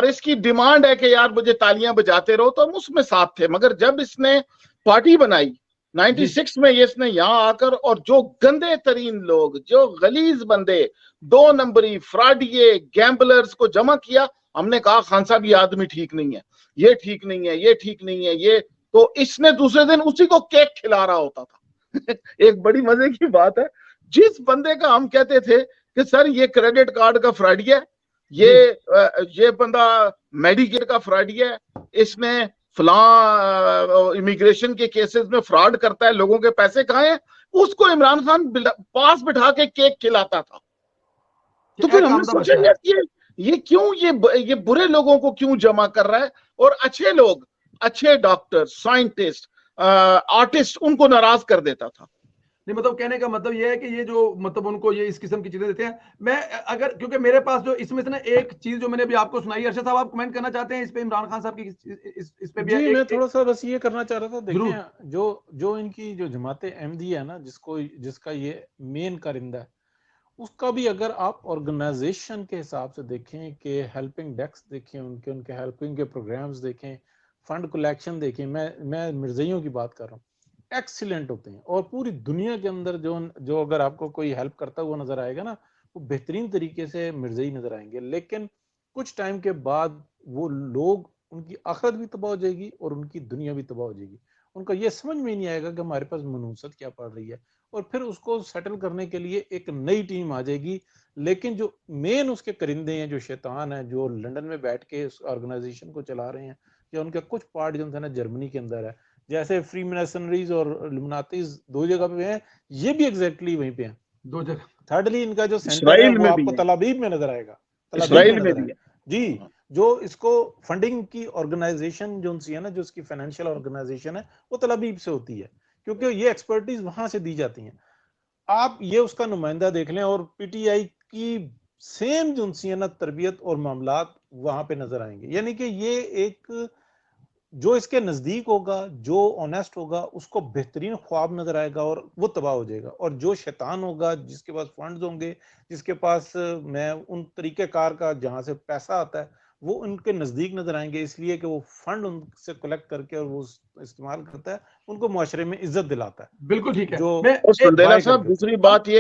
और इसकी डिमांड है कि यार मुझे तालियां बजाते रहो, तो हम उसमें साथ थे। मगर जब इसने पार्टी बनाई 96 में, ये इसने यहां आकर और जो गंदे तरीन लोग, जो गलीज बंदे, 2 नंबरी फ्रॉडिये गैम्बलर्स को जमा किया, हमने कहा खान साहब ये आदमी ठीक नहीं है, ये ठीक नहीं है, ये ठीक नहीं है, ये तो इसने दूसरे दिन उसी को केक खिला रहा होता था। एक बड़ी मजे की बात है, जिस बंदे का हम कहते थे कि सर ये क्रेडिट कार्ड का फ्रॉडी है, ये बंदा मेडिकेयर का फ्रॉडी है, इसने फलां इमिग्रेशन के केसेस में फ्रॉड करता है, लोगों के पैसे खाए, उसको इमरान खान पास बिठा के केक खिलाता था। तो फिर हमने सोचा यार ये क्यों, ये बुरे लोगों को क्यों जमा कर रहा है, और अच्छे लोग, अच्छे डॉक्टर, साइंटिस्ट, आर्टिस्ट, उनको नाराज कर देता था। नहीं, मतलब कहने का मतलब ये है कि ये जो मतलब उनको ये इस किस्म की चीजें देते हैं। मैं अगर, क्योंकि मेरे पास जो इसमें से ना एक चीज जो मैंने अभी आपको सुनाई, अर्शद साहब आप कमेंट करना चाहते हैं इस पे, इमरान खान साहब की इस पे भी? जी, मैं थोड़ा सा बस ये करना चाह रहा था, देखें जो इनकी जो जमाते अहमदी है ना, जिसका ये मेन कारिंदा है, उसका भी अगर आप ऑर्गेनाइजेशन के हिसाब से देखें कि हेल्पिंग डेस्क देखें, उनके हेल्पिंग के प्रोग्राम्स देखें, फंड कलेक्शन देखें, मैं मिर्जइयों की बात कर रहा हूँ, एक्सीलेंट होते हैं। और पूरी दुनिया के अंदर जो अगर आपको कोई हेल्प करता हुआ नजर आएगा ना, वो बेहतरीन तरीके से मिर्जई नजर आएंगे। लेकिन कुछ टाइम के बाद वो लोग, उनकी आखिरत भी तबाह हो जाएगी और उनकी दुनिया भी तबाह हो जाएगी। उनका ये समझ में नहीं आएगा कि हमारे पास मनूसत क्या पड़ रही है, और फिर उसको सेटल करने के लिए एक नई टीम आ जाएगी। लेकिन जो मेन उसके करिंदे हैं, जो शैतान है, जो लंदन में बैठ के उस ऑर्गेनाइजेशन को चला रहे हैं, या उनका कुछ पार्ट जो है ना जर्मनी के अंदर है, जैसे फ्री मैसनरीज और इल्यूमिनाटीज 2 जगह पे हैं, ये भी एग्जैक्टली वहीं पे हैं 2 जगह। थर्डली इनका जो सेंटर है वो आपको तलाबीब में नजर आएगा, इस्राइल में भी है जी। जो इसको फंडिंग की ऑर्गेनाइजेशन जो है ना, जो इसकी फाइनेंशियल ऑर्गेनाइजेशन है, वो तलाबीब से होती है, क्योंकि ये एक्सपर्टीज वहां से दी जाती हैं। आप ये उसका नुमाइंदा देख लें, और पीटीआई की सेम जो है ना तरबियत और मामलात वहां पे नजर आएंगे। यानी कि ये एक, जो इसके नजदीक होगा, जो ऑनेस्ट होगा, उसको बेहतरीन ख्वाब नजर आएगा और वो तबाह हो जाएगा। और जो शैतान होगा, जिसके पास फंड्स होंगे, जिसके पास मैं उन तरीकेकार का जहां से पैसा आता है, वो उनके नजदीक नजर आएंगे, इसलिए कि वो फंड उनसे कलेक्ट करके और वो इस्तेमाल करता है, उनको मुआशरे में इज्जत दिलाता है। बिल्कुल ठीक है। जो संदेला साहब, दूसरी बात ये